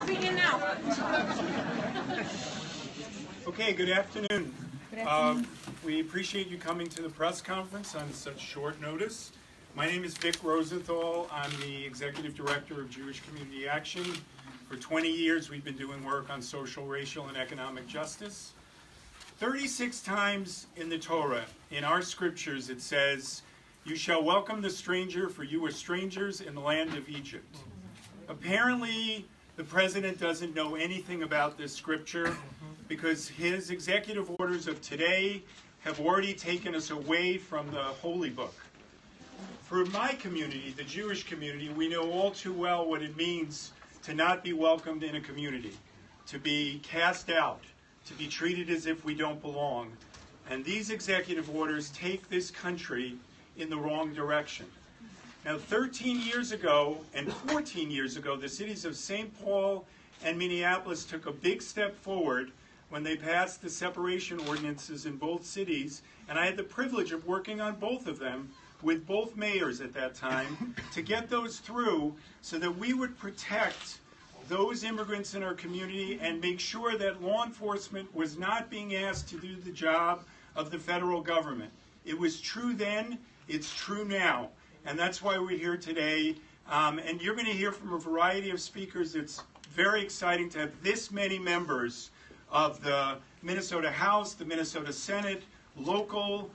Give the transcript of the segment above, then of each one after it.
Begin now. Okay, good afternoon. We appreciate you coming to the press conference on such short notice. My name is Vic Rosenthal. I'm the Executive Director of Jewish Community Action. For 20 years, we've been doing work on social, racial, and economic justice. 36 times in the Torah, in our scriptures, it says, "You shall welcome the stranger, for you were strangers in the land of Egypt." Apparently, the president doesn't know anything about this scripture because his executive orders of today have already taken us away from the holy book. For my community, the Jewish community, we know all too well what it means to not be welcomed in a community, to be cast out, to be treated as if we don't belong. And these executive orders take this country in the wrong direction. Now, 13 years ago and 14 years ago, the cities of St. Paul and Minneapolis took a big step forward when they passed the separation ordinances in both cities, and I had the privilege of working on both of them with both mayors at that time to get those through so that we would protect those immigrants in our community and make sure that law enforcement was not being asked to do the job of the federal government. It was true then, it's true now, and that's why we're here today. And you're going to hear from a variety of speakers. It's very exciting to have this many members of the Minnesota House, the Minnesota Senate, local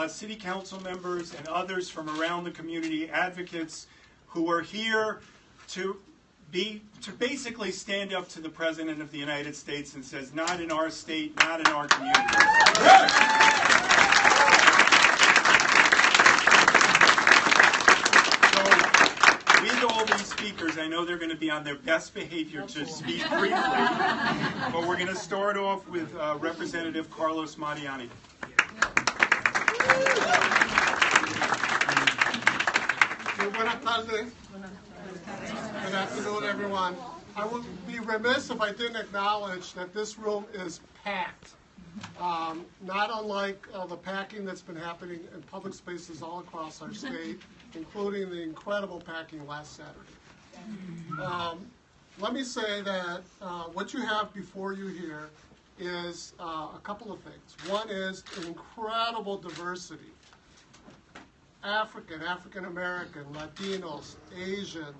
city council members, and others from around the community, advocates who are here to basically stand up to the President of the United States and says, not in our state, not in our community. So, with all these speakers, I know they're going to be on their best behavior to speak briefly, but we're going to start off with Representative Carlos Mariani. Buenas tardes. Good afternoon, everyone. I would be remiss if I didn't acknowledge that this room is packed. Not unlike the packing that's been happening in public spaces all across our state, including the incredible packing last Saturday. Let me say that what you have before you here is a couple of things. One is incredible diversity. African American, Latinos, Asian,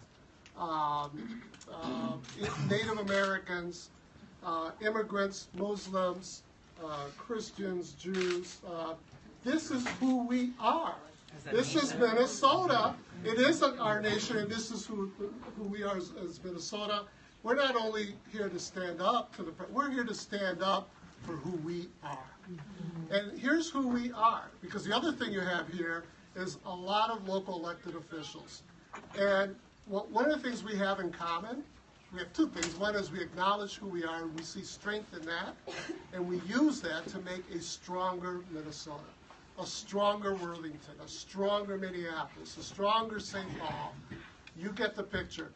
Native Americans, immigrants, Muslims, Christians, Jews. This is who we are. This is Minnesota. It isn't our nation, and this is who we are as Minnesota. We're not only here to stand up to we're here to stand up for who we are. And here's who we are, because the other thing you have here is a lot of local elected officials. And one of the things we have in common, we have two things. One is we acknowledge who we are, and we see strength in that, and we use that to make a stronger Minnesota, a stronger Worthington, a stronger Minneapolis, a stronger St. Paul. You get the picture.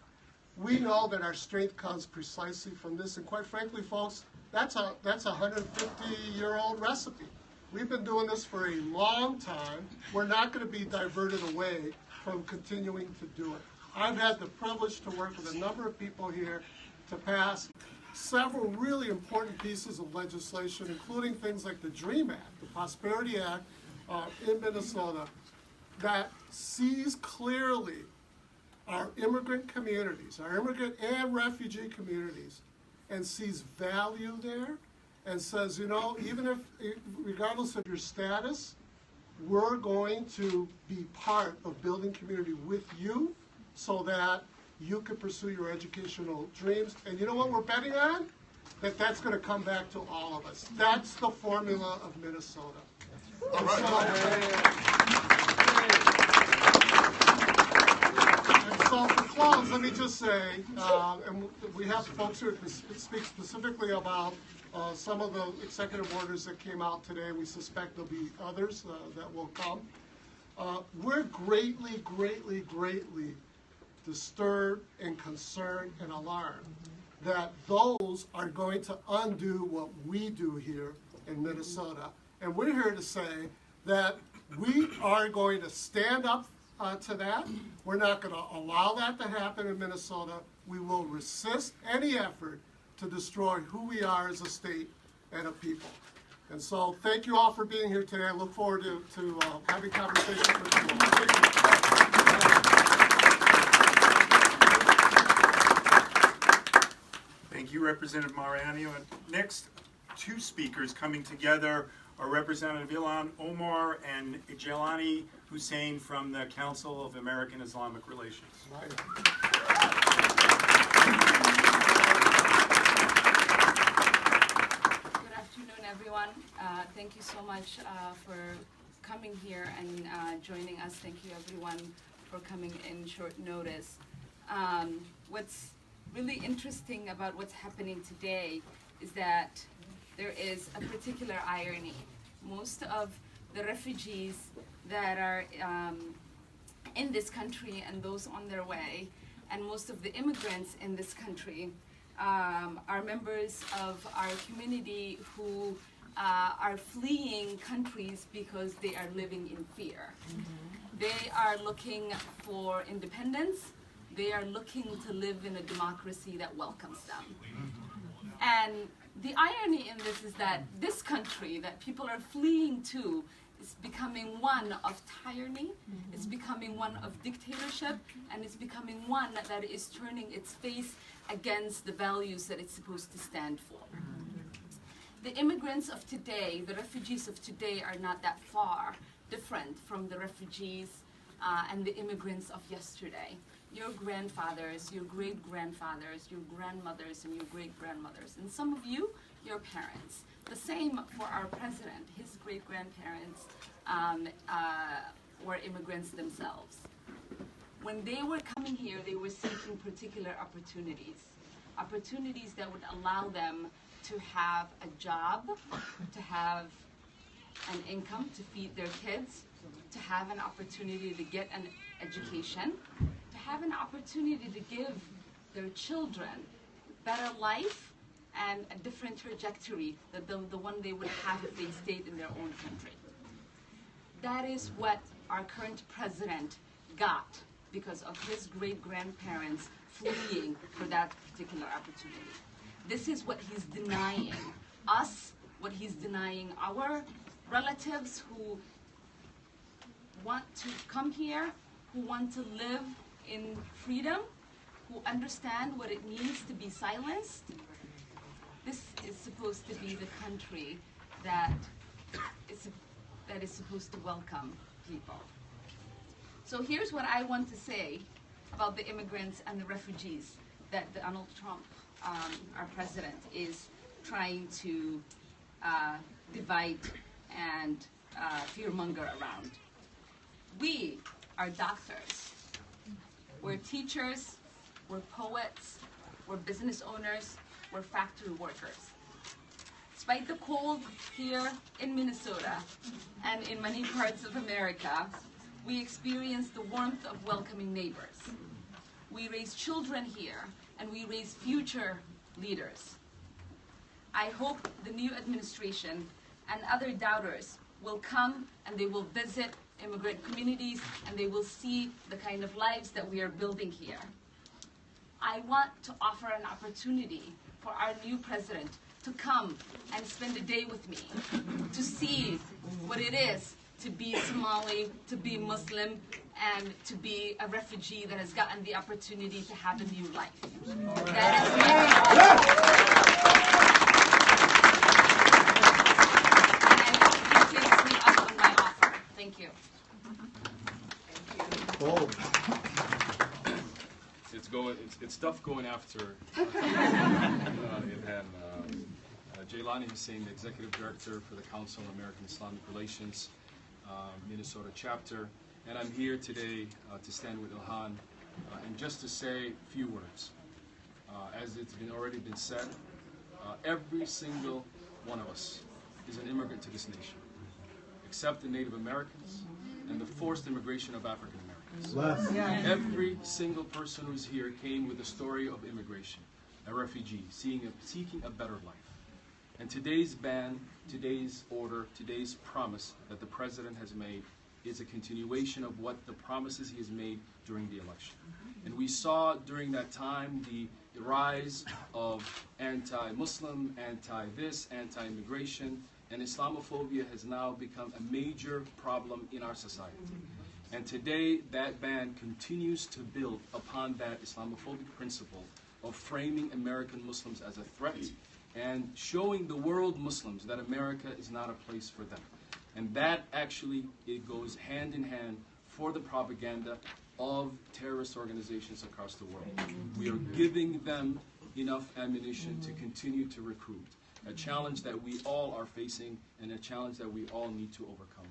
We know that our strength comes precisely from this, and quite frankly, folks, that's a 150-year-old recipe. We've been doing this for a long time. We're not going to be diverted away from continuing to do it. I've had the privilege to work with a number of people here to pass several really important pieces of legislation, including things like the DREAM Act, the Prosperity Act in Minnesota, that sees clearly our immigrant communities, our immigrant and refugee communities, and sees value there, and says, you know, even if, regardless of your status, we're going to be part of building community with you so that you can pursue your educational dreams. And you know what we're betting on? That's going to come back to all of us. That's the formula of Minnesota. All so for close, let me just say, and we have folks who speak specifically about some of the executive orders that came out today. We suspect there'll be others that will come. We're greatly, greatly, greatly disturbed and concerned and alarmed that those are going to undo what we do here in Minnesota. And we're here to say that we are going to stand up to that. We're not going to allow that to happen in Minnesota. we will resist any effort to destroy who we are as a state and a people. And so thank you all for being here today. I look forward to having conversations with you all. Thank you. Thank you, Representative Mariani. Next, two speakers coming together are Representative Ilhan Omar and Jelani Hussein from the Council of American Islamic Relations. Good afternoon, everyone. Thank you so much for coming here and joining us. Thank you, everyone, for coming in short notice. What's really interesting about what's happening today is that there is a particular irony. Most of the refugees that are in this country and those on their way, and most of the immigrants in this country are members of our community who are fleeing countries because they are living in fear. They are looking for independence. They are looking to live in a democracy that welcomes them. And the irony in this is that this country that people are fleeing to is becoming one of tyranny, it's becoming one of dictatorship, and it's becoming one that is turning its face against the values that it's supposed to stand for. The immigrants of today, the refugees of today, are not that far different from the refugees and the immigrants of yesterday. Your grandfathers, your great-grandfathers, your grandmothers, and your great-grandmothers, and some of you, your parents. The same for our president. His great-grandparents were immigrants themselves. When they were coming here, they were seeking particular opportunities that would allow them to have a job, to have an income to feed their kids, to have an opportunity to get an education, to have an opportunity to give their children better life and a different trajectory than the one they would have if they stayed in their own country. That is what our current president got because of his great-grandparents fleeing for that particular opportunity. This is what he's denying us, what he's denying our relatives who want to come here, who want to live in freedom, who understand what it means to be silenced. This is supposed to be the country that is supposed to welcome people. So here's what I want to say about the immigrants and the refugees that Donald Trump, our president, is trying to divide and fearmonger around. We are doctors, we're teachers, we're poets, we're business owners, we're factory workers. Despite the cold here in Minnesota and in many parts of America, we experience the warmth of welcoming neighbors. We raise children here, and we raise future leaders. I hope the new administration and other doubters will come and they will visit immigrant communities and they will see the kind of lives that we are building here. I want to offer an opportunity for our new president to come and spend a day with me, to see what it is to be Somali, to be Muslim, and to be a refugee that has gotten the opportunity to have a new life. That is and he takes me up on my offer. Thank you. It's tough going after Jallikattu Hussein, the Executive Director for the Council on American Islamic Relations, Minnesota chapter, and I'm here today to stand with Ilhan and just to say a few words. As it's already been said, every single one of us is an immigrant to this nation, except the Native Americans and the forced immigration of African Americans. Every single person who's here came with a story of immigration, a refugee, seeking a better life. And today's ban, today's order, today's promise that the President has made is a continuation of what the promises he has made during the election. And we saw during that time the rise of anti-Muslim, anti-this, anti-immigration, and Islamophobia has now become a major problem in our society. And today, that ban continues to build upon that Islamophobic principle of framing American Muslims as a threat and showing the world Muslims that America is not a place for them. And that actually, it goes hand in hand for the propaganda of terrorist organizations across the world. We are giving them enough ammunition to continue to recruit, a challenge that we all are facing and a challenge that we all need to overcome.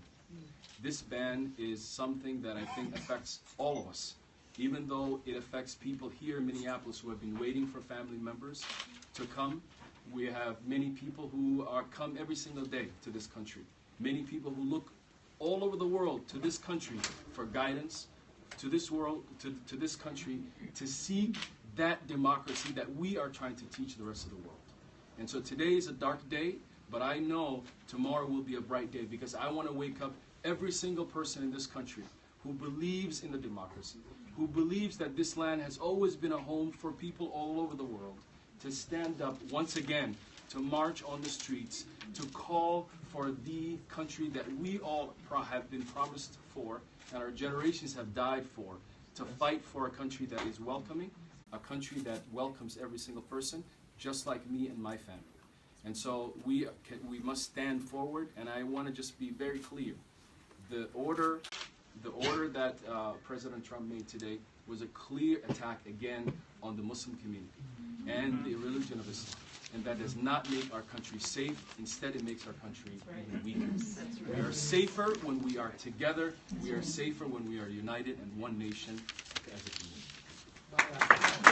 This ban is something that I think affects all of us, even though it affects people here in Minneapolis who have been waiting for family members to come. We have many people who come every single day to this country. Many people who look all over the world to this country for guidance, to this world, to this country, to seek that democracy that we are trying to teach the rest of the world. And so today is a dark day, but I know tomorrow will be a bright day because I want to wake up every single person in this country who believes in the democracy, who believes that this land has always been a home for people all over the world, to stand up once again, to march on the streets, to call for the country that we all have been promised for and our generations have died for, to fight for a country that is welcoming, a country that welcomes every single person, just like me and my family. And so we must stand forward, and I want to just be very clear. The order that President Trump made today was a clear attack again on the Muslim community and the religion of Islam. And that does not make our country safe. Instead, it makes our country even weaker. We are safer when we are together. We are safer when we are united and one nation.